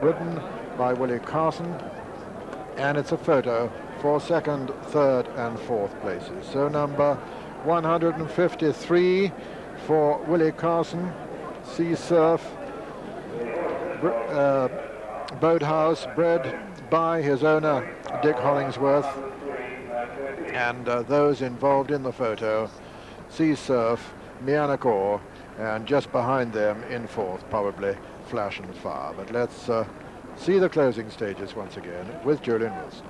ridden by Willie Carson, and it's a photo for second, third and fourth places. So number 153 for Willie Carson, Sea Surf, Boathouse, bred by his owner Dick Hollingsworth, and those involved in the photo, Sea Surf, Mianacor, and just behind them in fourth probably Flash and Fire. But let's see the closing stages once again with Julian Wilson.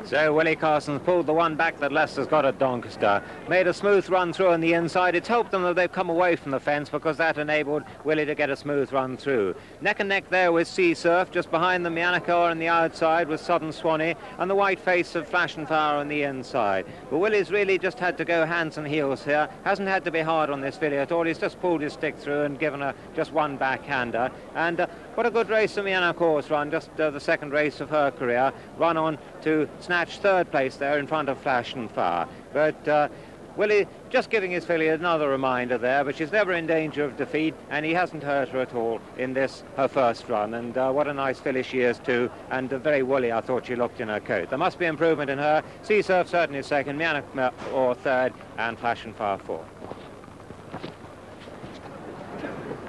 So Willie Carson's pulled the one back that Lester's got at Doncaster. Made a smooth run through on the inside. It's helped them that they've come away from the fence because that enabled Willie to get a smooth run through. Neck and neck there with Sea Surf. Just behind them, Mianacor on the outside with Southern Swanee and the white face of Flash and Fire on the inside. But Willie's really just had to go hands and heels here. Hasn't had to be hard on this filly at all. He's just pulled his stick through and given her just one backhander. And what a good race of Mianacor's run, just the second race of her career. Run on to snatch third place there in front of Flash and Fire. But Willie just giving his filly another reminder there, but she's never in danger of defeat, and he hasn't hurt her at all in this, her first run. And what a nice filly she is too, and very woolly I thought she looked in her coat. There must be improvement in her. Sea Surf certainly second, Mianacor third, and Flash and Fire fourth.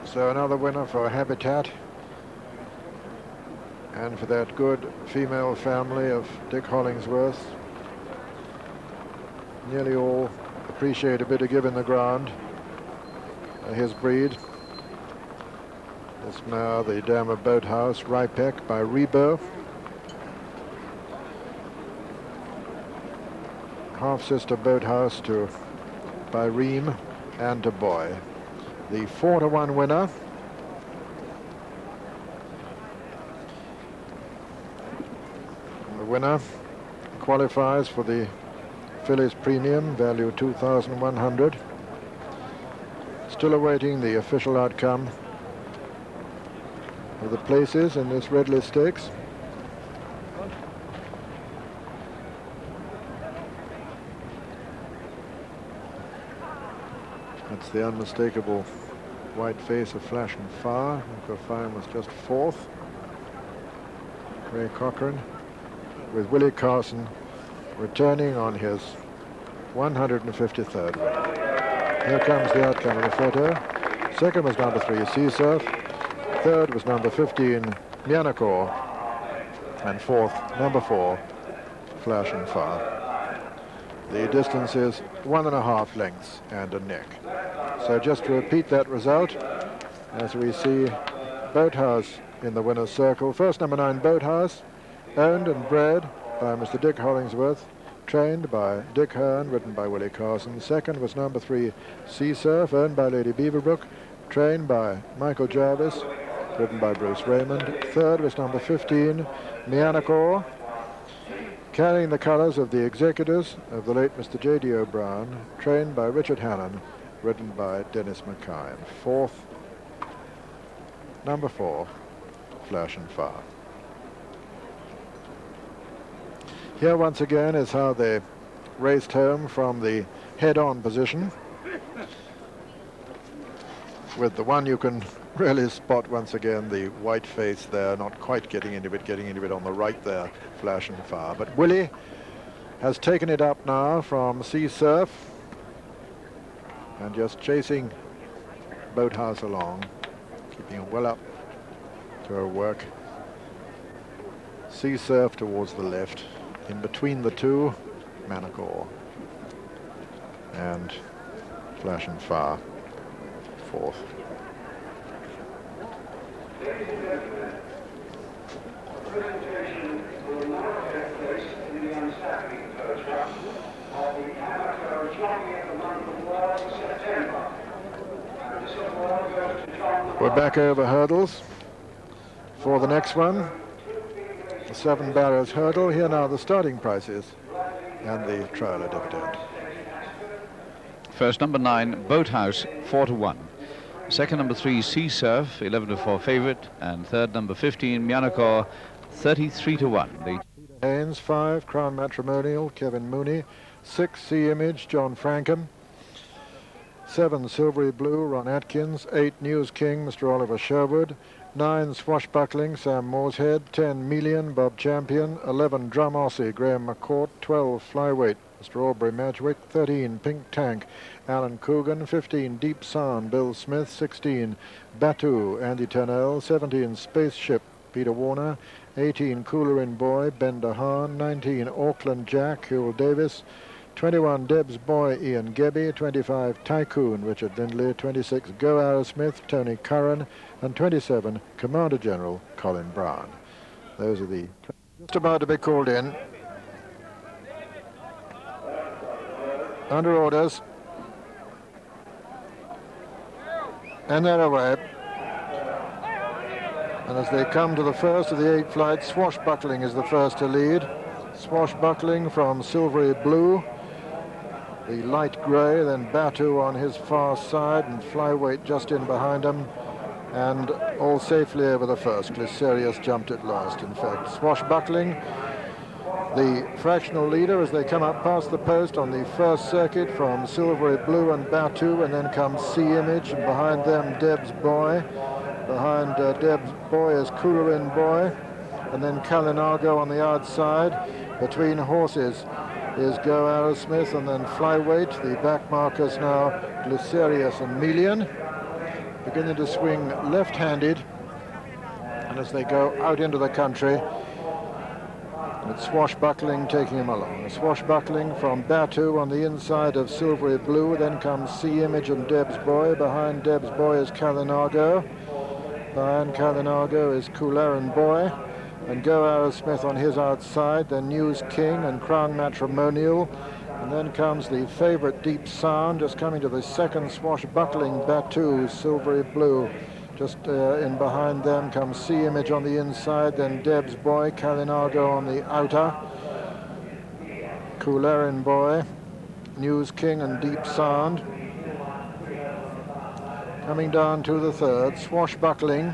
So another winner for Habitat, and for that good female family of Dick Hollingsworth. Nearly all appreciate a bit of give in the ground. His breed. This mare, the Dam of Boathouse, Ripek by Rebo. Half-sister Boathouse by Ream and to Boy. The 4-to-1 winner. The winner qualifies for the Phillies Premium, value 2,100. Still awaiting the official outcome of the places in this Redley Stakes. That's the unmistakable white face of Flash and Fire. Fine was just fourth. Ray Cochrane, with Willie Carson returning on his 153rd win. Here comes the outcome of the photo. Second was number 3, Sea Surf. Third was number 15, Mianacor. And fourth, number 4, Flash and Fire. The distance is 1.5 lengths and a neck. So just to repeat that result, as we see Boathouse in the winner's circle. First, number 9, Boathouse, owned and bred by Mr. Dick Hollingsworth, trained by Dick Hearn, ridden by Willie Carson. Second was number 3, Sea Surf, owned by Lady Beaverbrook, trained by Michael Jarvis, ridden by Bruce Raymond. Third was number 15, Mianacor, carrying the colours of the executors of the late Mr. J.D. O'Brien, trained by Richard Hannon, ridden by Dennis Mackay. And fourth, number 4, Flash and Fire. Here once again is how they raced home from the head-on position, with the one you can really spot once again, the white face there, not quite getting into it on the right there, Flash and Fire. But Willie has taken it up now from Sea Surf and just chasing Boathouse along, keeping it well up to her work. Sea Surf towards the left. In between the two, Mianacor and Flash and Fire, fourth. We're back over hurdles for the next one. The 7 barriers hurdle. Here now the starting prices and the trial dividend. First, number 9, Boathouse, 4-to-1. Second, number 3, Sea Surf, 11-to-4 favourite. And third, number 15, Mianacor, 33-to-1. Haynes, 5, Crown Matrimonial, Kevin Mooney. 6, Sea Image, John Frankham. 7, Silvery Blue, Ron Atkins. 8, News King, Mr. Oliver Sherwood. 9, Swashbuckling, Sam Morshead. 10, Melian, Bob Champion. 11, Drum Aussie, Graham McCourt. 12, Flyweight, Mr. Aubrey Madgwick. 13, Pink Tank, Alan Coogan. 15, Deep Sound, Bill Smith. 16, Batu, Andy Turnell. 17, Spaceship, Peter Warner. 18, Coolerin Boy, Ben DeHaan. 19, Auckland Jack, Huell Davis. 21, Deb's Boy, Ian Gebby. 25, TAIKUN, Richard Lindley. 26, Go ARROWSMITH, Tony Curran. And 27, Commander General Colin Brown. Those are the just about to be called in. Under orders. And they're away. And as they come to the first of the 8 flights, Swashbuckling is the first to lead. Swashbuckling from Silvery Blue, the light grey, then Batu on his far side, and Flyweight just in behind him, and all safely over the first. Glycerius jumped it last, in fact. Swashbuckling, the fractional leader as they come up past the post on the first circuit from Silvery Blue and Batu, and then comes Sea Image, and behind them Deb's Boy. Behind Deb's Boy is Coolerin Boy, and then Kalinago on the outside. Between horses is Go ARROWSMITH, and then Flyweight. The back markers now Glycerius and Melian, beginning to swing left-handed, and as they go out into the country, it's Swashbuckling taking him along. Swashbuckling from Batu on the inside of Silvery Blue, then comes Sea Image and Deb's Boy. Behind Deb's Boy is Kalinago. Behind Kalinago is Coolerin Boy, and Go ARROWSMITH on his outside, then News King and Crown Matrimonial, and then comes the favourite Deep Sound, just coming to the second. Swashbuckling Batu, Silvery Blue. Just in behind them comes Sea Image on the inside, then Deb's Boy, Kalinago on the outer, Coolerin Boy, News King and Deep Sound. Coming down to the third, Swashbuckling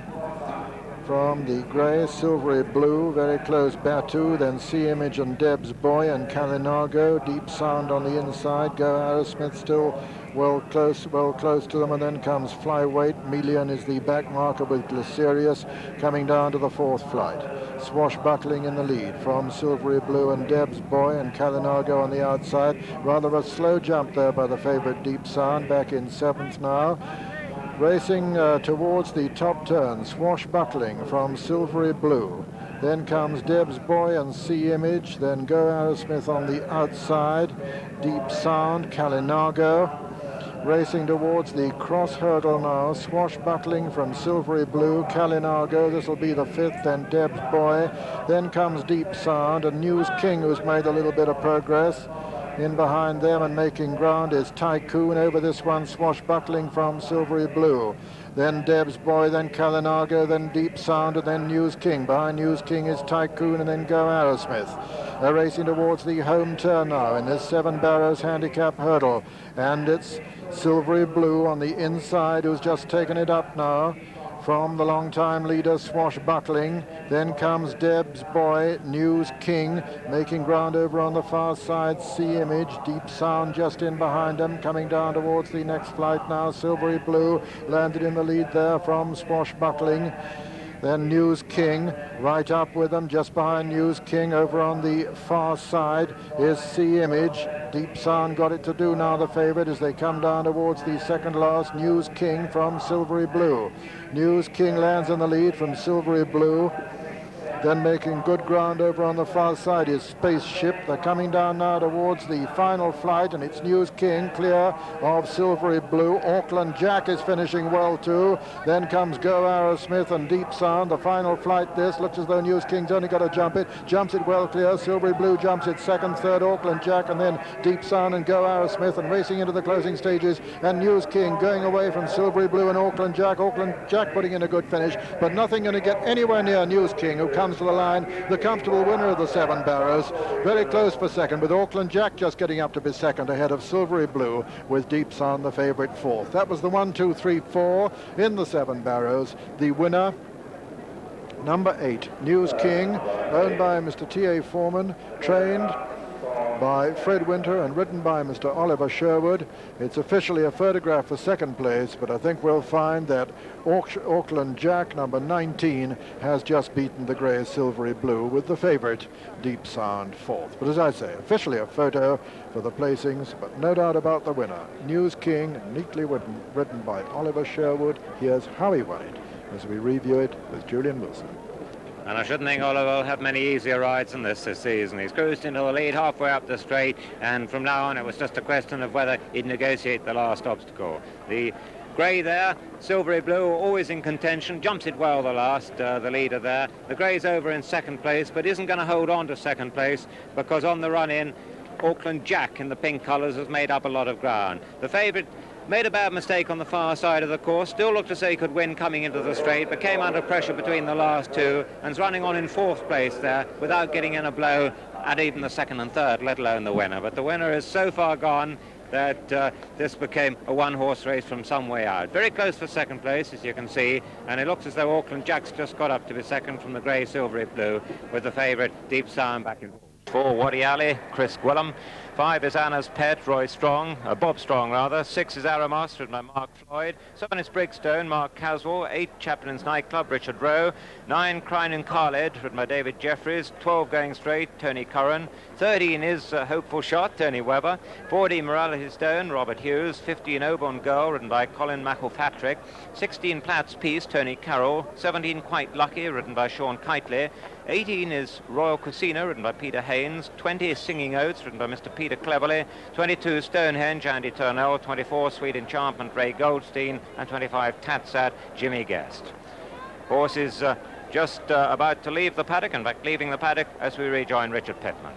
from the grey, Silvery Blue, very close Batu, then Sea Image and Deb's Boy and Kalinago. Deep Sound on the inside, Go ARROWSMITH still well close to them, and then comes Flyweight. Melian is the back marker with Glycerius coming down to the fourth flight. Swashbuckling in the lead from Silvery Blue and Deb's Boy, and Kalinago on the outside. Rather a slow jump there by the favourite Deep Sound, back in 7th now. Racing towards the top turn, Swashbuckling from Silvery Blue. Then comes Deb's Boy and Sea Image, then Go ARROWSMITH on the outside, Deep Sound, Kalinago. Racing towards the cross hurdle now, Swashbuckling from Silvery Blue, Kalinago, this will be the 5th, then Deb's Boy. Then comes Deep Sound, and News King, who's made a little bit of progress. In behind them and making ground is TAIKUN. Over this one, Swashbuckling from Silvery Blue. Then Deb's Boy, then Kalinago, then Deep Sound, and then News King. Behind News King is TAIKUN, and then Go ARROWSMITH. They're racing towards the home turn now in this 7 Barrows handicap hurdle. And it's Silvery Blue on the inside who's just taken it up now from the long-time leader Swashbuckling. Then comes Deb's Boy, News King, making ground over on the far side, Sea Image, Deep Sound just in behind him, coming down towards the next flight now. Silvery Blue landed in the lead there from Swashbuckling. Then News King right up with them, just behind News King. Over on the far side is Sea Image. Deep Sound got it to do now, the favourite, as they come down towards the second last, News King from Silvery Blue. News King lands in the lead from Silvery Blue. Then making good ground over on the far side is Spaceship. They're coming down now towards the final flight, and it's News King clear of Silvery Blue. Auckland Jack is finishing well too. Then comes Go ARROWSMITH and Deep Sound. The final flight this. Looks as though News King's only got to jump it. Jumps it well clear. Silvery Blue jumps it second, third Auckland Jack, and then Deep Sound and Go ARROWSMITH, and racing into the closing stages. And News King going away from Silvery Blue and Auckland Jack. Auckland Jack putting in a good finish, but nothing going to get anywhere near News King, who comes to the line, the comfortable winner of the 7 Barrows. Very close for second, with Auckland Jack just getting up to be second, ahead of Silvery Blue, with Deep Sound the favourite 4th. That was the 1, 2, 3, 4 in the 7 Barrows. The winner, number 8, News King, owned by Mr. T.A. Foreman, trained by Fred Winter and ridden by Mr. Oliver Sherwood. It's officially a photograph for second place, but I think we'll find that Auckland Jack, number 19, has just beaten the grey silvery blue with the favourite Deep Sound fourth. But as I say, officially a photo for the placings, but no doubt about the winner. News King, neatly ridden by Oliver Sherwood. Here's how he won it as we review it with Julian Wilson. And I shouldn't think Oliver will have many easier rides than this season. He's cruised into the lead halfway up the straight, and from now on it was just a question of whether he'd negotiate the last obstacle. The grey there, silvery blue, always in contention, jumps it well the leader there. The grey's over in second place, but isn't going to hold on to second place, because on the run-in, Auckland Jack in the pink colours has made up a lot of ground. The favourite made a bad mistake on the far side of the course, still looked as though he could win coming into the straight, but came under pressure between the last two, and's running on in fourth place there without getting in a blow at even the second and third, let alone the winner. But the winner is so far gone that this became a one-horse race from some way out. Very close for second place, as you can see, and it looks as though Auckland Jack's just got up to be second from the grey silvery blue, with the favourite Deep Sound back in fourth. 4, Waddy Alley, Chris Gwillem. 5 is Anna's Pet, Roy Strong, Bob Strong rather. 6 is ARROWSMITH, written by Mark Floyd. 7 is BRIGSTONE, Mark Caswell. 8, Chaplin's Nightclub, Richard Rowe. 9, KHALID, written by David Jeffries. 12, Going Straight, Tony Curran. 13 is Hopeful Shot, Tony Webber. 14, Morality's Stone, Robert Hughes. 15, Oborne Girl, written by Colin McElpatrick. 16, Platt's Peace, Tony Carroll. 17, Quite Lucky, written by Sean Kitely. 18 is Royal Casino, written by Peter Haynes. 20 is Singing Oaths, written by Mr. Peter Cleverly. 22, Stonehenge, Andy Turnell. 24, Sweet Enchantment, Ray Goldstein. And 25, Tatsat, Jimmy Guest. Horse is just about to leave the paddock, in fact, leaving the paddock as we rejoin Richard Pittman.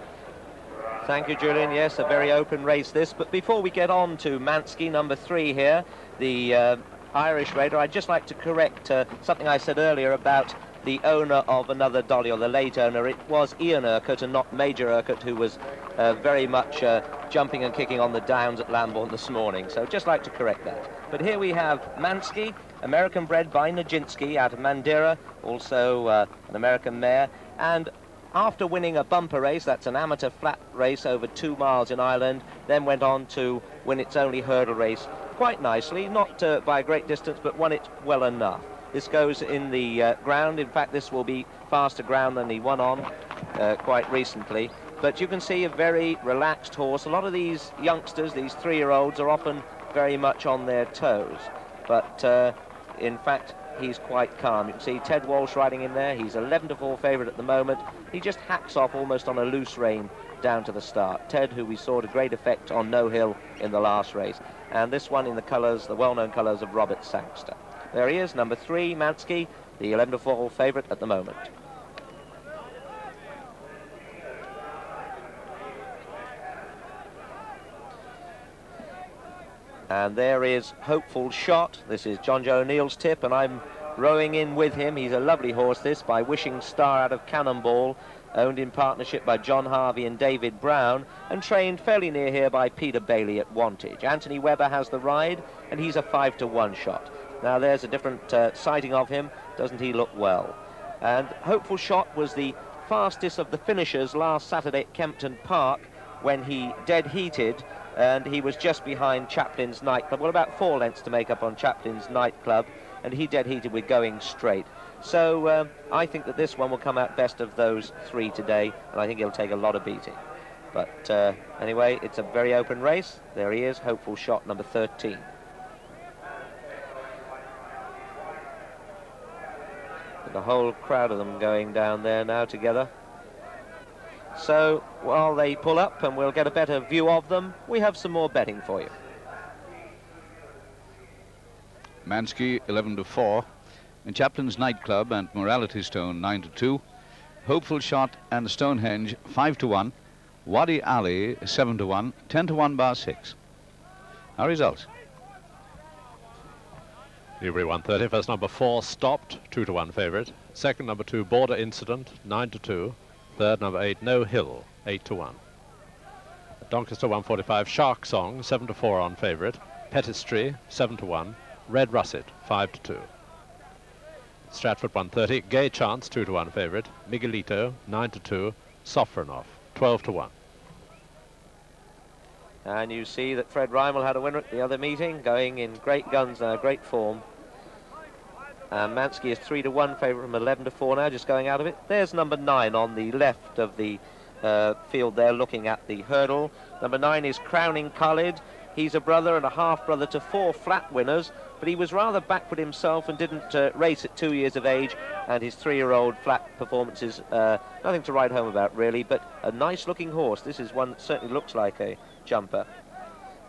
Thank you, Julian. Yes, a very open race this. But before we get on to Manskey, number 3 here, the Irish raider, I'd just like to correct something I said earlier about the owner of another dolly, or the late owner. It was Ian Urquhart and not Major Urquhart, who was very much jumping and kicking on the downs at Lambourne this morning. So just like to correct that. But here we have Manskey, American bred by Nijinsky out of Mandira, also an American mare. And after winning a bumper race, that's an amateur flat race over 2 miles in Ireland, then went on to win its only hurdle race quite nicely, not by a great distance, but won it well enough. This goes in the ground. In fact, this will be faster ground than he won on quite recently. But you can see a very relaxed horse. A lot of these youngsters, these 3-year-olds, are often very much on their toes. But in fact, he's quite calm. You can see Ted Walsh riding in there. He's 11-4 favourite at the moment. He just hacks off almost on a loose rein down to the start. Ted, who we saw to great effect on No Hill in the last race. And this one in the colours, the well-known colours of Robert Sangster. There he is, number 3, Manskey, the 11-4 favourite at the moment. And there is Hopeful Shot. This is John Joe O'Neill's tip, and I'm rowing in with him. He's a lovely horse, this, by Wishing Star out of Cannonball, owned in partnership by John Harvey and David Brown, and trained fairly near here by Peter Bailey at Wantage. Anthony Webber has the ride, and he's a 5-1 shot. Now there's a different sighting of him. Doesn't he look well? And Hopeful Shot was the fastest of the finishers last Saturday at Kempton Park when he dead heated, and he was just behind Chaplin's Nightclub. Well, about 4 lengths to make up on Chaplin's Nightclub, and he dead heated with Going Straight. So I think that this one will come out best of those 3 today, and I think he'll take a lot of beating. But anyway, it's a very open race. There he is, Hopeful Shot, number 13. The whole crowd of them going down there now together. So while they pull up and we'll get a better view of them, we have some more betting for you. Manskey 11-4, and Chaplin's Nightclub and Morality Stone 9-2, Hopeful Shot and Stonehenge 5-1, Waddy Alley 7-1, 10-1 bar 6. Our results. Newbury 130, first number 4 Stopped, 2-1 favourite. Second number 2 Border Incident, 9-2. Third number 8 No Hill, 8-1. Doncaster 145 Shark Song, 7-4 on favourite. Petistry 7-1. Red Russet 5-2. Stratford 130 Gay Chance, 2-1 favourite. Miguelito 9-2. Sofronoff 12-1. And you see that Fred Rymel had a winner at the other meeting, going in great guns now, great form. And Manskey is 3-1 favourite from 11-4 now, just going out of it. There's number 9 on the left of the field there, looking at the hurdle. Number 9 is Crowning KHALID. He's a brother and a half-brother to 4 flat winners, but he was rather backward himself and didn't race at 2 years of age, and his 3-year-old flat performances, nothing to write home about really, but a nice-looking horse. This is one that certainly looks like a jumper.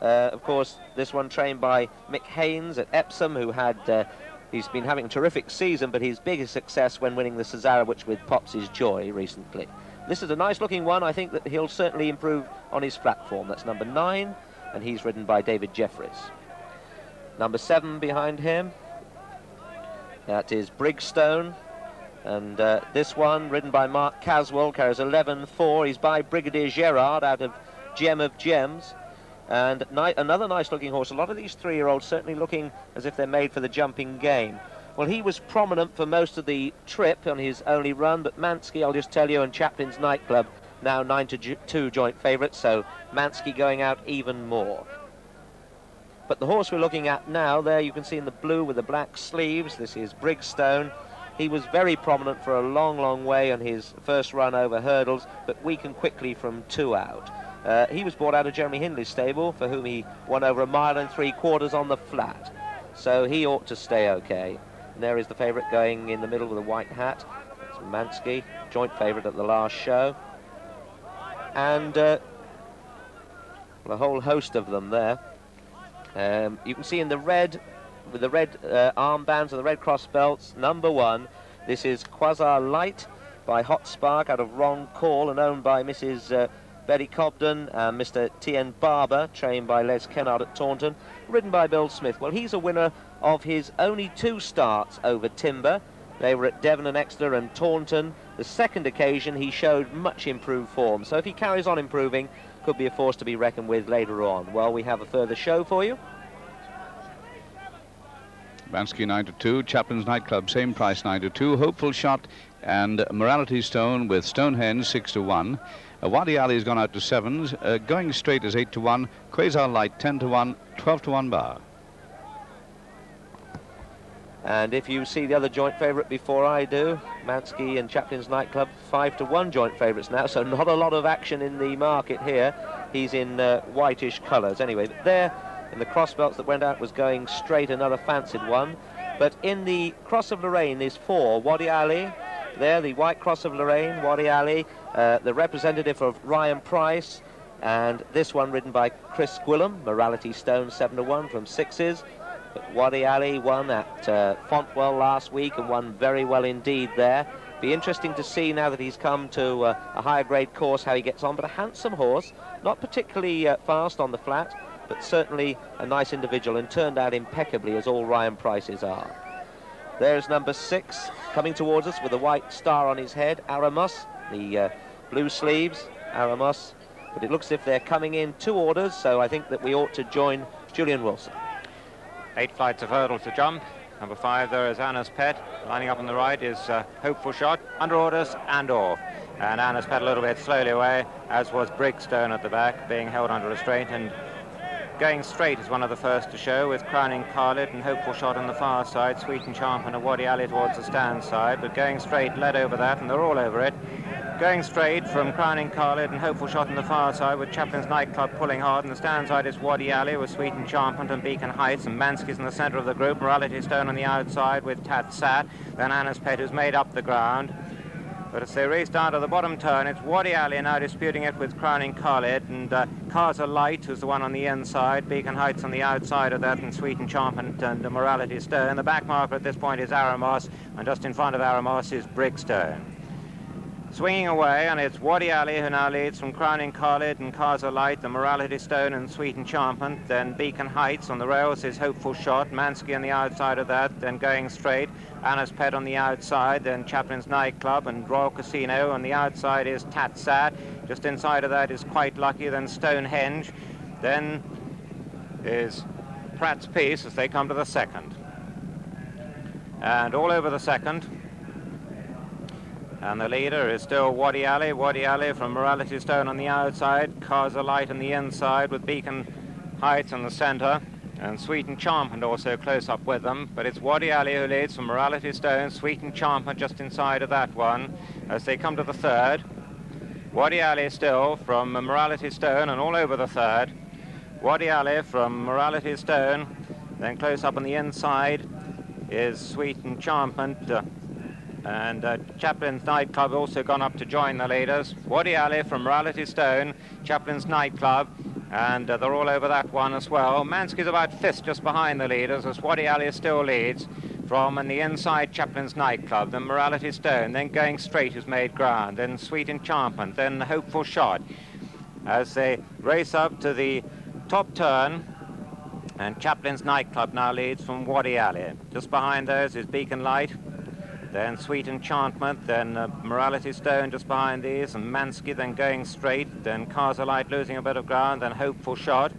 Of course, this one trained by Mick Haynes at Epsom, who had... he's been having a terrific season, but his biggest success when winning the Cesarewitch with Pops's Joy recently. This is a nice-looking one. I think that he'll certainly improve on his flat form. That's number 9, and he's ridden by David Jeffries. Number 7 behind him, that is Brigstone, and this one, ridden by Mark Caswell, carries 11-4. He's by Brigadier Gerard out of Gem of Gems. And another nice-looking horse. A lot of these 3-year-olds certainly looking as if they're made for the jumping game. Well, he was prominent for most of the trip on his only run, but Manskey, I'll just tell you, and Chaplin's Nightclub, now 9-2 joint favourites, so Manskey going out even more. But the horse we're looking at now, there you can see in the blue with the black sleeves, this is Brigstone. He was very prominent for a long, long way on his first run over hurdles, but weakened quickly from 2 out. He was brought out of Jeremy Hindley's stable, for whom he won over 1 3/4 miles on the flat. So he ought to stay okay. And there is the favourite going in the middle with a white hat. That's Manskey, joint favourite at the last show. And a whole host of them there. You can see in the red, with the red armbands and the red cross belts, number 1, this is Quasar Light by Hot Spark out of Ron Call and owned by Mrs. Betty Cobden and Mr. T.N. Barber, trained by Les Kennard at Taunton, ridden by Bill Smith. Well, he's a winner of his only 2 starts over Timber. They were at Devon and Exeter and Taunton. The second occasion he showed much improved form, so if he carries on improving, could be a force to be reckoned with later on. Well, we have a further show for you. Manskey 9-2, Chaplin's Nightclub same price 9-2, Hopeful Shot and Morality Stone with Stonehenge 6-1. Wadi Ali has gone out to 7s, Going Straight is 8-1, Quasar Light 10-1, 12-1 bar. And if you see the other joint favourite before I do, Manskey and Chaplin's Nightclub 5-1 joint favourites now, so not a lot of action in the market here. He's in whitish colours anyway. But there in the cross belts that went out was Going Straight, another fancied one. But in the Cross of Lorraine is 4, Wadi Ali. There, the White Cross of Lorraine, Wadi Ali, the representative of Ryan Price, and this one ridden by Chris Gwillam, Morality Stone 7-1 from 6s. But Wadi Ali won at Fontwell last week and won very well indeed there. Be interesting to see now that he's come to a higher grade course how he gets on, but a handsome horse, not particularly fast on the flat, but certainly a nice individual and turned out impeccably as all Ryan Prices are. There's number 6 coming towards us with a white star on his head, Aramos, the blue sleeves, Aramos. But it looks as if they're coming in 2 orders, so I think that we ought to join Julian Wilson. 8 flights of hurdle to jump. Number 5 there is Anna's Pet. Lining up on the right is Hopeful Shot, under orders and off. And Anna's Pet a little bit slowly away, as was Brigstone at the back, being held under restraint. And Going Straight is one of the first to show, with Crowning KHALID and Hopeful Shot on the far side, Sweet and Champ and a Wadi Ali towards the stand side. But Going Straight led over that, and they're all over it. Going Straight from Crowning KHALID and Hopeful Shot on the far side, with Chaplin's Nightclub pulling hard. And the stand side is Wadi Ali with Sweet and Champant and Beacon Heights, and Manskey's in the centre of the group. Morality Stone on the outside with Tat Sat. Then Anna's Pet, who's made up the ground. But as they race down to the bottom turn, it's Wadi Ali now disputing it with Crowning KHALID, and Kaza Light, who's the one on the inside, Beacon Heights on the outside of that, and Sweet and Champant and Morality Stone. The back marker at this point is Aramos, and just in front of Aramos is Brigstone. Swinging away, and it's Wadi Ali who now leads from Crowning KHALID and Kaza Light, the Morality Stone and Sweet and Champant. Then Beacon Heights on the rails is Hopeful Shot, Manskey on the outside of that, then Going Straight, Anna's Pet on the outside, then Chaplin's Nightclub and Royal Casino. On the outside is Tat Sat, just inside of that is Quite Lucky, then Stonehenge, then is Pratt's Piece as they come to the second. And all over the second, And the leader is still Waddy Ali. Waddy Ali from Morality Stone on the outside. Cars Alight on the inside with Beacon Heights in the centre. And Sweet Enchantment also close up with them. But it's Waddy Ali who leads from Morality Stone. Sweet Enchantment just inside of that one as they come to the third. Waddy Ali still from Morality Stone and all over the third. Waddy Ali from Morality Stone. Then close up on the inside is Sweet Enchantment. And Chaplin's Nightclub also gone up to join the leaders. Waddy Ali from Morality Stone, Chaplin's Nightclub, and they're all over that one as well. Mansky's about fifth just behind the leaders as Waddy Ali still leads from on the inside Chaplin's Nightclub, then Morality Stone, then Going Straight who's made ground, then Sweet Enchantment, then Hopeful Shot as they race up to the top turn. And Chaplin's Nightclub now leads from Waddy Ali. Just behind those is Beacon Light, then Sweet Enchantment, then Morality Stone just behind these, and Mansky then Going Straight, then Cars Alight losing a bit of ground, then Hopeful Shot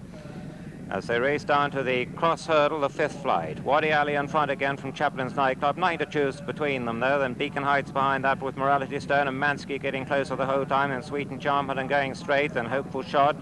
as they race down to the cross hurdle, the fifth flight. Waddy Ali in front again from Chaplin's Nightclub. Nothing to choose between them there. Then Beacon Heights behind that with Morality Stone, and Mansky getting closer the whole time, and Sweet Enchantment and Going Straight, then Hopeful Shot.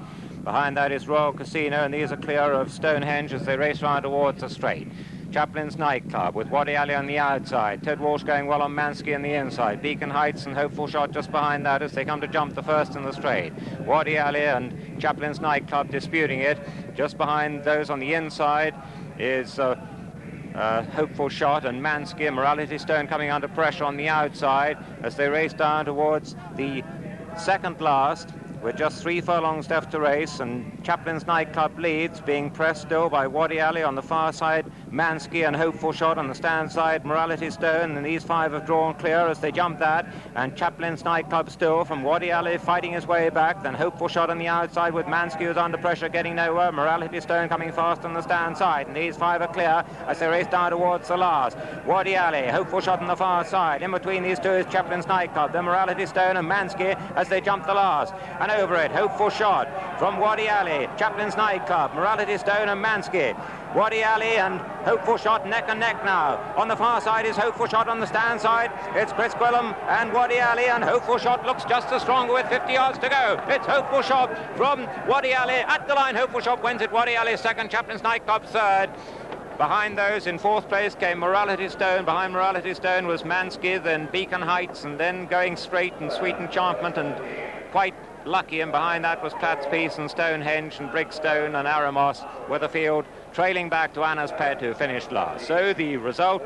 Behind that is Royal Casino, and these are clear of Stonehenge as they race round towards the straight. Chaplin's Nightclub with Waddy Ali on the outside. Ted Walsh going well on Mansky on the inside. Beacon Heights and Hopeful Shot just behind that as they come to jump the first in the straight. Waddy Ali and Chaplin's Nightclub disputing it. Just behind those on the inside is Hopeful Shot and Mansky and Morality Stone coming under pressure on the outside as they race down towards the second last, with just 3 furlongs left to race, and Chaplin's Nightclub leads, being pressed still by Waddy Ali on the far side, Mansky and Hopeful Shot on the stand side, Morality Stone, and these 5 have drawn clear as they jump that, and Chaplin's Nightclub still from Waddy Ali fighting his way back, then Hopeful Shot on the outside with Mansky who's under pressure getting nowhere, Morality Stone coming fast on the stand side, and these 5 are clear as they race down towards the last. Waddy Ali, Hopeful Shot on the far side, in between these two is Chaplin's Nightclub, then Morality Stone and Mansky as they jump the last, and over it, Hopeful Shot from Waddy Ali, Chaplin's Nightclub, Morality Stone and Mansky. Waddy Ali and Hopeful Shot neck and neck now. On the far side is Hopeful Shot on the stand side. It's Chris Gwilym and Waddy Ali, and Hopeful Shot looks just as strong with 50 yards to go. It's Hopeful Shot from Waddy Ali at the line. Hopeful Shot wins it. Waddy Ali second, Chaplin's Nightclub third. Behind those, in fourth place, came Morality Stone. Behind Morality Stone was Mansky, then Beacon Heights, and then Going Straight and Sweet Enchantment, and quite lucky, and behind that was Platt's Piece and Stonehenge and Brigstone and ARROWSMITH, with the field trailing back to Anna's Pet, who finished last. So the result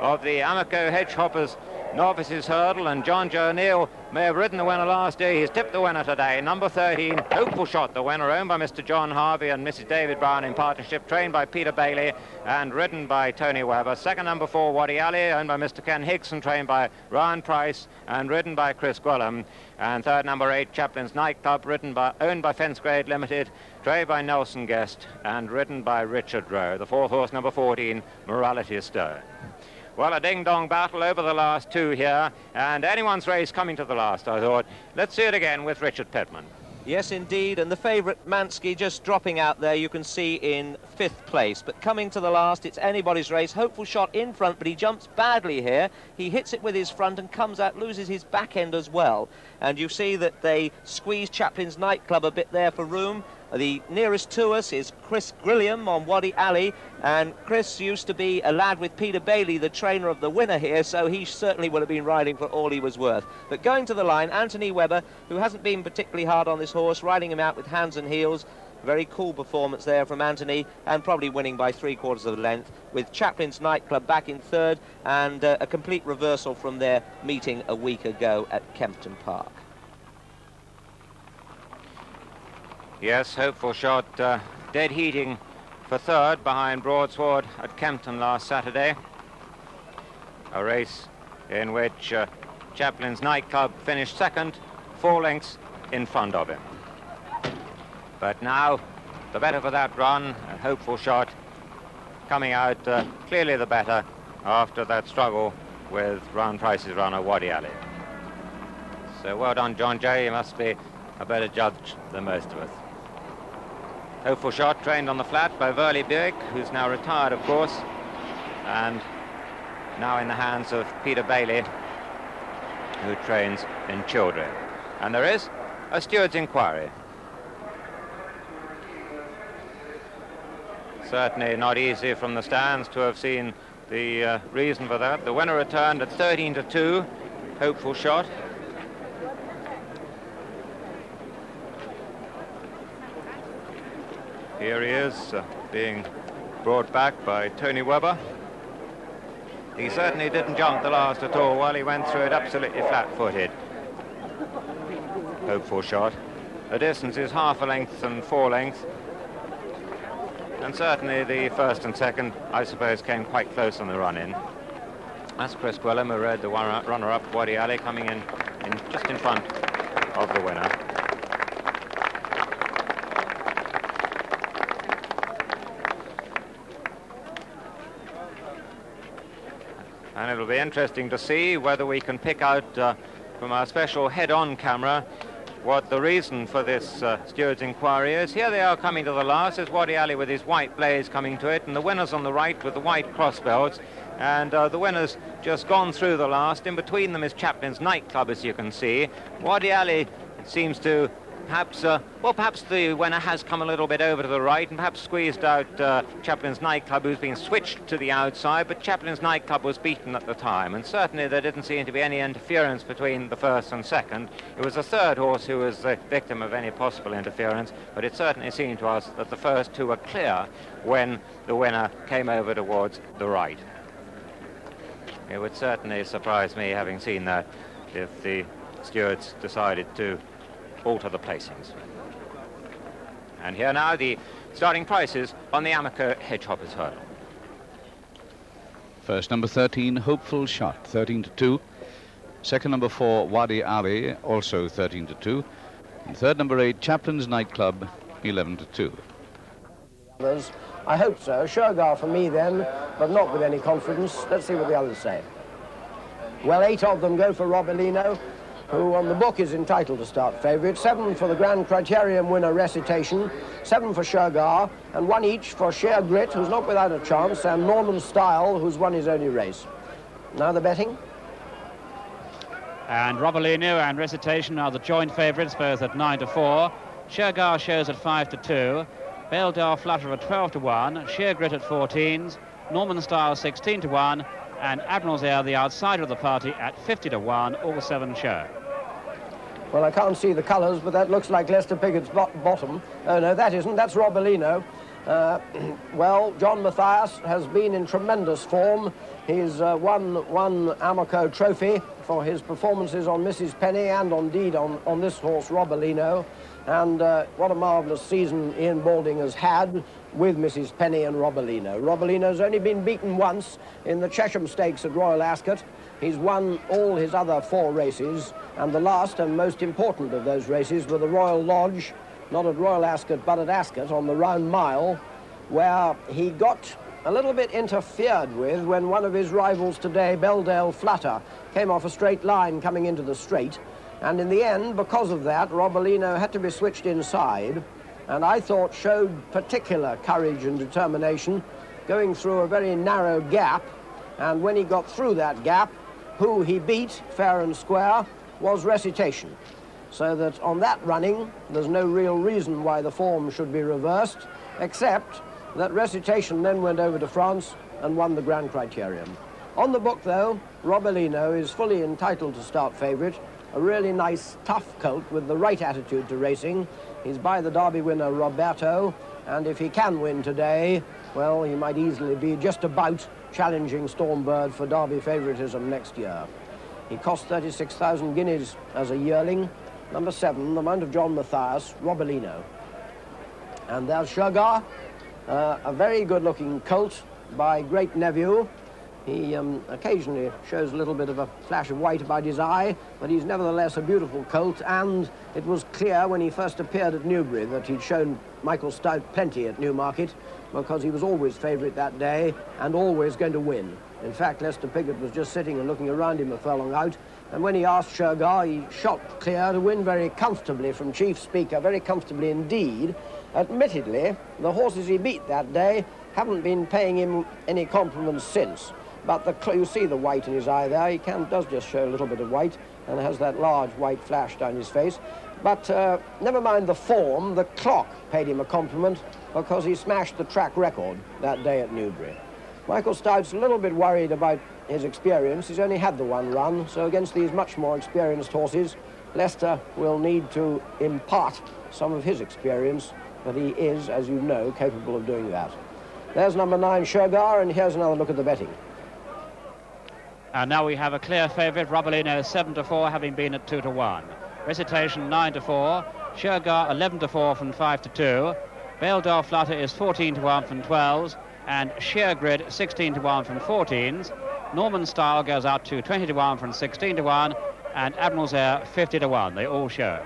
of the Amico Hedgehoppers Novices Hurdle, and John Joe O'Neill may have ridden the winner last year. He's tipped the winner today. Number 13, Hopeful Shot, the winner, owned by Mr. John Harvey and Mrs. David Brown in partnership, trained by Peter Bailey and ridden by Tony Webber. Second, number 4, Waddy Ali, owned by Mr. Ken Hickson, trained by Ryan Price and ridden by Chris Gwilym. And third, number 8, Chaplin's Nightclub, owned by Fence Grade Limited, trained by Nelson Guest and ridden by Richard Rowe. The fourth horse, number 14, Morality Stone. Well, a ding-dong battle over the last 2 here, and anyone's race coming to the last, I thought. Let's see it again with Richard Pittman. Yes, indeed, and the favourite Mansky just dropping out there, you can see in 5th place. But coming to the last, it's anybody's race. Hopeful Shot in front, but he jumps badly here. He hits it with his front and comes out, loses his back end as well. And you see that they squeeze Chaplin's Nightclub a bit there for room. The nearest to us is Chris Gwilym on Waddy Ali, and Chris used to be a lad with Peter Bailey, the trainer of the winner here, so he certainly would have been riding for all he was worth. But going to the line, Anthony Webber, who hasn't been particularly hard on this horse, riding him out with hands and heels. Very cool performance there from Anthony, and probably winning by 3/4 of the length, with Chaplin's Nightclub back in third, and a complete reversal from their meeting a week ago at Kempton Park. Yes, Hopeful Shot dead heating for third behind Broadsword at Kempton last Saturday. A race in which Chaplin's Nightclub finished second, 4 lengths in front of him. But now, the better for that run, and Hopeful Shot coming out clearly the better after that struggle with Round Price's runner, Waddy Ali. So well done, John Jay. You must be a better judge than most of us. Hopeful Shot trained on the flat by Verley Buick, who's now retired, of course, and now in the hands of Peter Bailey, who trains in children. And there is a steward's inquiry. Certainly not easy from the stands to have seen the reason for that. The winner returned at 13-2, hopeful shot. Here he is, being brought back by Tony Webber. He certainly didn't jump the last at all. While he went through it absolutely flat-footed. Hopeful shot. The distance is half a length and 4 lengths. And certainly the first and second, I suppose, came quite close on the run-in. That's Chris Gwilym, who rode the runner-up, Wadi Ali, coming in just in front of the winner. And it'll be interesting to see whether we can pick out from our special head-on camera what the reason for this steward's inquiry is. Here they are coming to the last. There's Wadi Ali with his white blaze coming to it, and the winner's on the right with the white crossbelts. And the winner's just gone through the last. In between them is Chaplin's Nightclub, as you can see. Wadi Ali seems to perhaps, perhaps the winner has come a little bit over to the right and perhaps squeezed out Chaplin's Nightclub, who's been switched to the outside, but Chaplin's Nightclub was beaten at the time, and certainly there didn't seem to be any interference between the first and second. It was the third horse who was the victim of any possible interference, but it certainly seemed to us that the first two were clear when the winner came over towards the right. It would certainly surprise me, having seen that, if the stewards decided to alter the placings. And here now the starting prices on the Amateur Hedgehoppers hurdle. First number 13, Hopeful Shot, 13-2. Second number 4, Wadi Ali, also 13-2. And third number 8, Chaplin's Nightclub, 11-2. I hope so. Shergar for me then, but not with any confidence. Let's see what the others say. Well, 8 of them go for Robellino, who on the book is entitled to start favourite. 7 for the Grand Criterium winner Recitation, 7 for Shergar, and 1 each for Sheer Grit, who's not without a chance, and Norman Style, who's won his only race. Now the betting. And Robellino and Recitation are the joint favourites, both at 9-4. Shergar shows at 5-2. Beldale Flutter at 12-1. Sheer Grit at 14s. Norman Style 16-1. And Admiral's Air, the outsider of the party, at 50-1. All 7 show. Well, I can't see the colours, but that looks like Lester Piggott's bottom. Oh, no, that isn't. That's Robellino. Well, John Matthias has been in tremendous form. He's won Amoco trophy for his performances on Mrs. Penny and indeed on this horse, Robellino. And what a marvellous season Ian Balding has had with Mrs. Penny and Robellino. Robellino's only been beaten once in the Chesham Stakes at Royal Ascot. He's won all his other 4 races, and the last and most important of those races were the Royal Lodge, not at Royal Ascot, but at Ascot on the Round Mile, where he got a little bit interfered with when one of his rivals today, Beldale Flutter, came off a straight line coming into the straight. And in the end, because of that, Robellino had to be switched inside, and I thought showed particular courage and determination, going through a very narrow gap. And when he got through that gap, who he beat, fair and square, was Recitation. So that on that running, there's no real reason why the form should be reversed, except that Recitation then went over to France and won the Grand Criterium. On the book, though, Robellino is fully entitled to start favourite. A really nice, tough colt with the right attitude to racing. He's by the Derby winner Roberto, and if he can win today, well, he might easily be just about challenging Stormbird for Derby favouritism next year. He cost 36,000 guineas as a yearling. Number 7, the Mount of John Matthias, Robellino. And there's Shergar, a very good-looking colt by Great Nephew. He occasionally shows a little bit of a flash of white about his eye, but he's nevertheless a beautiful colt, and it was clear when he first appeared at Newbury that he'd shown Michael Stout plenty at Newmarket, because he was always favourite that day and always going to win. In fact, Lester Piggott was just sitting and looking around him a furlong out, and when he asked Shergar, he shot clear to win very comfortably from Chief Speaker, very comfortably indeed. Admittedly, the horses he beat that day haven't been paying him any compliments since. but you see the white in his eye there. He does just show a little bit of white and has that large white flash down his face. But never mind the form, the clock paid him a compliment because he smashed the track record that day at Newbury. Michael Stout's a little bit worried about his experience. He's only had the one run, so against these much more experienced horses, Lester will need to impart some of his experience, but he is, as you know, capable of doing that. There's number 9, Shergar, and here's another look at the betting. And now we have a clear favourite, Robellino 7-4, having been at 2-1. Recitation 9-4, Shergar 11-4 from 5-2, Beldale Flutter is 14-1 from 12s, and Sheer Grid 16-1 from 14s. Norman Style goes out to 20-1 from 16-1, and Admiral's Heir 50-1. They all show.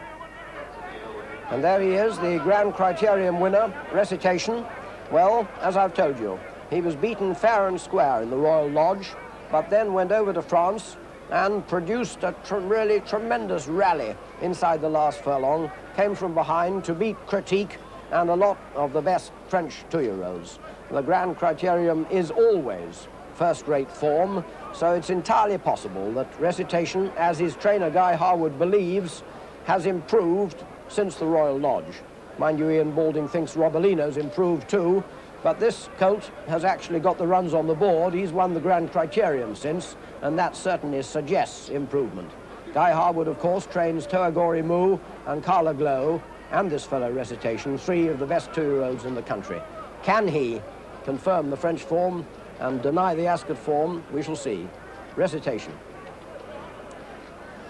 And there he is, the Grand Criterium winner, Recitation. Well, as I've told you, he was beaten fair and square in the Royal Lodge, but then went over to France and produced a really tremendous rally inside the last furlong, came from behind to beat Critique and a lot of the best French 2-year-olds. The Grand Criterium is always first-rate form, so it's entirely possible that Recitation, as his trainer Guy Harwood believes, has improved since the Royal Lodge. Mind you, Ian Balding thinks Robellino's improved too, but this colt has actually got the runs on the board. He's won the Grand Criterium since, and that certainly suggests improvement. Guy Harwood, of course, trains Toagori Moo and Carla Glow, and this fellow Recitation, 3 of the best 2-year-olds in the country. Can he confirm the French form and deny the Ascot form? We shall see. Recitation.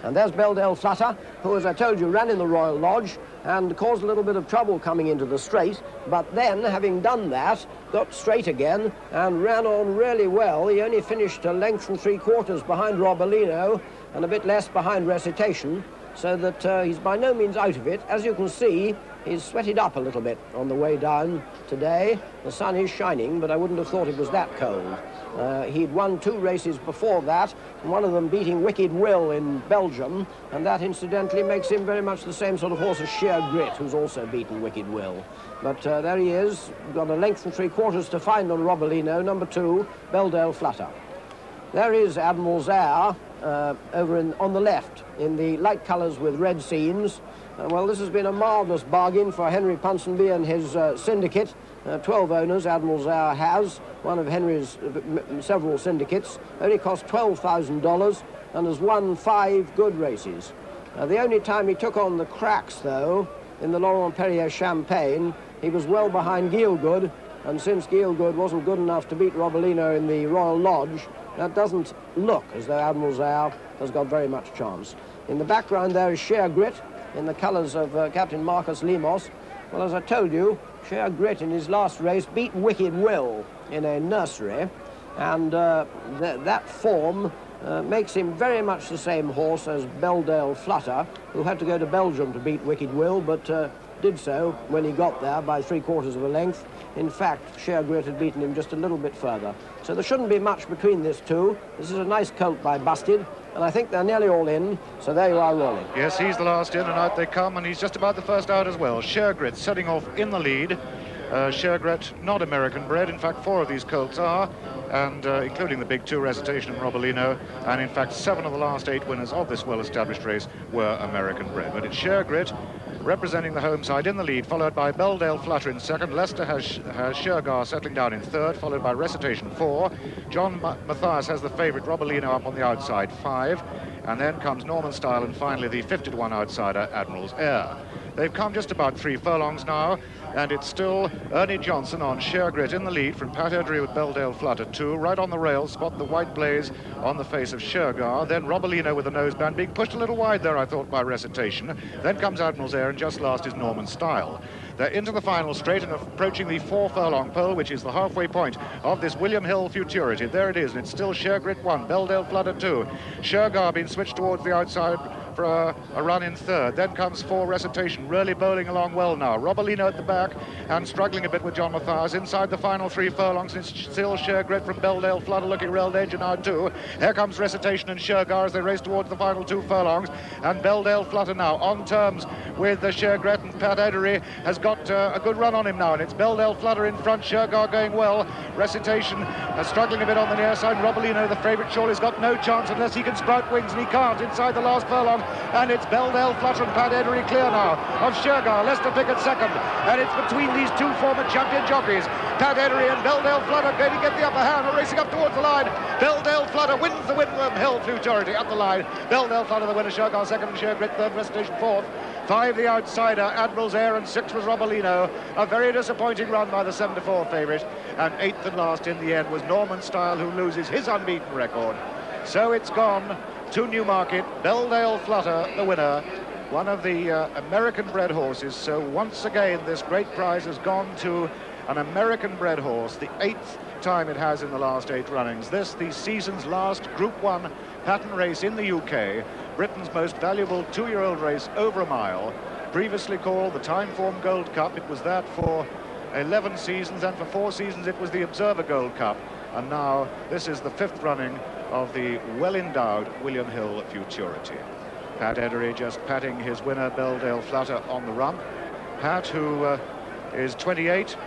And there's Beldale Flutter, who, as I told you, ran in the Royal Lodge and caused a little bit of trouble coming into the straight, but then, having done that, got straight again and ran on really well. He only finished a length and 3/4 behind Robellino and a bit less behind Recitation, so that he's by no means out of it. As you can see, he's sweated up a little bit on the way down today. The sun is shining, but I wouldn't have thought it was that cold. He'd won 2 races before that, and one of them beating Wicked Will in Belgium, and that incidentally makes him very much the same sort of horse as Sheer Grit, who's also beaten Wicked Will. But there he is, got a length and 3/4 to find on Robellino, number 2, Beldale Flutter. There is Admiral's Heir over on the left, in the light colours with red seams. Well, this has been a marvellous bargain for Henry Ponsonby and his syndicate. 12 owners, Admiral's Heir has, one of Henry's several syndicates. Only cost $12,000 and has won 5 good races. The only time he took on the cracks, though, in the Laurent Perrier Champagne, he was well behind Gielgud, and since Gielgud wasn't good enough to beat Robellino in the Royal Lodge, that doesn't look as though Admiral's Heir has got very much chance. In the background there is Sheer Grit, in the colours of Captain Marcus Lemos. Well, as I told you, Sheer Grit in his last race beat Wicked Will in a nursery, and that form makes him very much the same horse as Beldale Flutter, who had to go to Belgium to beat Wicked Will, but did so when he got there by 3/4 of a length. In fact, Sheer Grit had beaten him just a little bit further. So there shouldn't be much between these two. This is a nice colt by Busted, and I think they're nearly all in, so there you are rolling. Yes, he's the last in, and out they come, and he's just about the first out as well. Sheer Grit setting off in the lead. Sheer Grit, not American bred. In fact, 4 of these colts are, and including the big 2, Recitation and Robellino, and in fact 7 of the last 8 winners of this well-established race were American bred. But it's Sheer Grit representing the home side in the lead, followed by Beldale Flutter in second. Lester has Shergar settling down in third, followed by Recitation 4. John Matthias has the favourite Robellino up on the outside, 5. And then comes Norman Style, and finally the 50-1 outsider, Admiral's Heir. They've come just about 3 furlongs now, and it's still Ernie Johnson on Sheer Grit in the lead from Pat Eddery with Beldale Flutter 2. Right on the rails, spot the white blaze on the face of Shergar. Then Robellino with the noseband being pushed a little wide there, I thought, by Recitation. Then comes Admiral's Heir, and just last is Norman Style. They're into the final straight and approaching the 4-furlong pole, which is the halfway point of this William Hill Futurity. There it is, and it's still Sheer Grit 1, Beldale Flutter 2. Shergar being switched towards the outside for a run in third. Then comes 4 Recitation, really bowling along well now. Robellino at the back and struggling a bit with John Matthias. Inside the final 3 furlongs, it's still Shergar from Beldale Flutter looking real danger now too. Here comes Recitation and Shergar as they race towards the final 2 furlongs. And Beldale Flutter now on terms with Shergar, and Pat Eddery has got a good run on him now. And it's Beldale Flutter in front, Shergar going well. Recitation struggling a bit on the near side. Robellino, the favourite, surely has got no chance unless he can sprout wings, and he can't inside the last furlong. And it's Beldale Flutter and Pat Eddery clear now of Shergar. Lester Piggott second, and it's between these 2 former champion jockeys. Pat Eddery and Beldale Flutter going to get the upper hand, racing up towards the line. Beldale Flutter wins the William Hill Futurity up the line. Beldale Flutter the winner, Shergar second, and Shergar third, Recitation fourth. 5 the outsider, Admiral's Air, and 6 was Robellino. A very disappointing run by the 7-4 favourite, and 8th and last in the end was Norman Style, who loses his unbeaten record. So it's gone to Newmarket. Beldale Flutter the winner, one of the American-bred horses. So once again this great prize has gone to an American-bred horse, the 8th time it has in the last 8 runnings. This, the season's last Group 1 pattern race in the UK, Britain's most valuable 2-year-old race over a mile, previously called the Timeform Gold Cup. It was that for 11 seasons, and for 4 seasons it was the Observer Gold Cup. And now this is the 5th running of the well-endowed William Hill Futurity. Pat Eddery just patting his winner, Beldale Flutter, on the rump. Pat, who is 28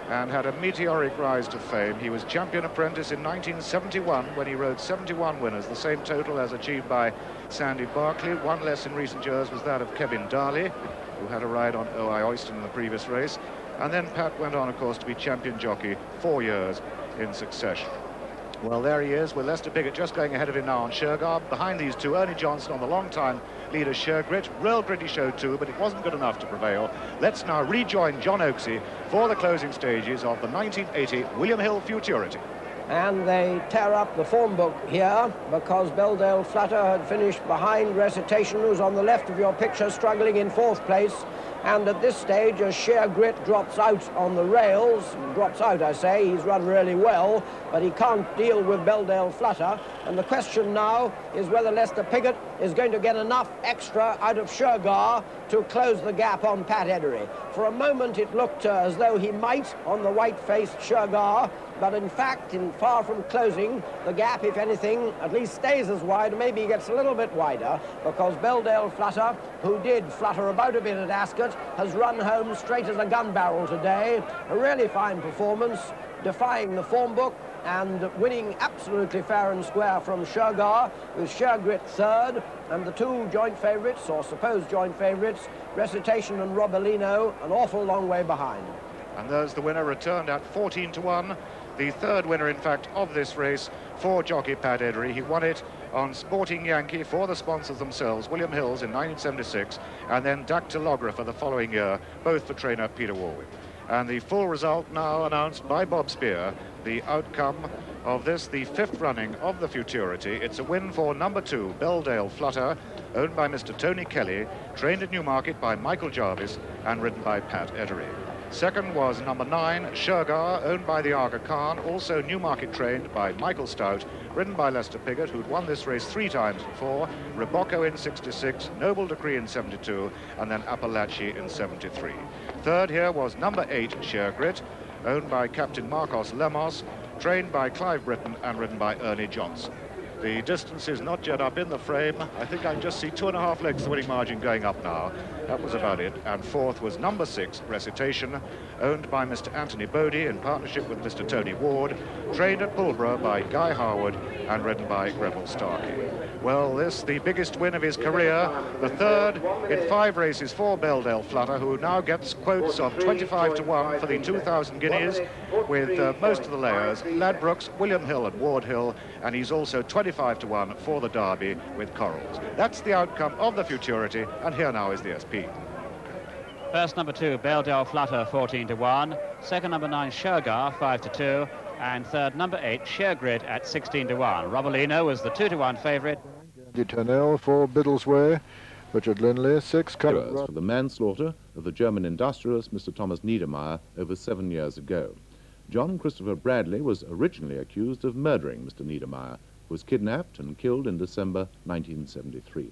and had a meteoric rise to fame. He was champion apprentice in 1971 when he rode 71 winners, the same total as achieved by Sandy Barkley. 1 less in recent years was that of Kevin Darley, who had a ride on O.I. Oyston in the previous race. And then Pat went on, of course, to be champion jockey 4 years in succession. Well, there he is with Lester Piggott just going ahead of him now on Shergar. Behind these 2, Ernie Johnson on the long-time leader Shergrit. Real gritty show too, but it wasn't good enough to prevail. Let's now rejoin John Oaksey for the closing stages of the 1980 William Hill Futurity. And they tear up the form book here because Beldale Flutter had finished behind Recitation, who's on the left of your picture, struggling in 4th place. And at this stage, as Shergrit drops out on the rails, drops out, I say, he's run really well, but he can't deal with Beldale Flutter. And the question now is whether Lester Piggott is going to get enough extra out of Shergar to close the gap on Pat Eddery. For a moment, it looked as though he might on the white-faced Shergar, but in fact, far from closing the gap, if anything, at least stays as wide, maybe he gets a little bit wider, because Beldale Flutter, who did flutter about a bit at Ascot, has run home straight as a gun barrel today. A really fine performance, defying the form book, and winning absolutely fair and square from Shergar, with Shergrit third, and the 2 joint favourites, or supposed joint favourites, Recitation and Robellino, an awful long way behind. And there's the winner, returned at 14-1. The 3rd winner, in fact, of this race for jockey Pat Eddery. He won it on Sporting Yankee for the sponsors themselves, William Hills, in 1976, and then Dactylographer the following year, both for trainer Peter Warwick. And the full result now announced by Bob Spear, the outcome of this, the 5th running of the Futurity. It's a win for number 2, Beldale Flutter, owned by Mr. Tony Kelly, trained at Newmarket by Michael Jarvis, and ridden by Pat Eddery. Second was number 9, Shergar, owned by the Aga Khan, also Newmarket trained by Michael Stout, ridden by Lester Piggott, who'd won this race 3 times before, Rebocco in 66, Noble Decree in 72, and then Appalachie in 73. Third here was number 8, Shergrit, owned by Captain Marcos Lemos, trained by Clive Britton and ridden by Ernie Johnson. The distance is not yet up in the frame. I think I can just see 2.5 lengths the winning margin going up now. That was about it. And 4th was number 6, Recitation, owned by Mr. Anthony Bodie in partnership with Mr. Tony Ward, trained at Pulborough by Guy Harwood and ridden by Greville Starkey. Well, this, the biggest win of his career, the 3rd in 5 races for Beldale Flutter, who now gets quotes of 25-1 for the 2,000 guineas, with most of the layers, Ladbrokes, William Hill and Ward Hill, and he's also 25-1 for the Derby with Corals. That's the outcome of the Futurity, and here now is the SP. First number 2, Beldale Flutter, 14-1. Second number 9, Shergar, 5-2. And third number 8, Shergrit at 16-1. Robellino was the 2-1 favourite. Turnell for Biddlesway, Richard Linley, 6. For the manslaughter of the German industrialist Mr. Thomas Niedermeyer over 7 years ago. John Christopher Bradley was originally accused of murdering Mr. Niedermeyer, who was kidnapped and killed in December 1973.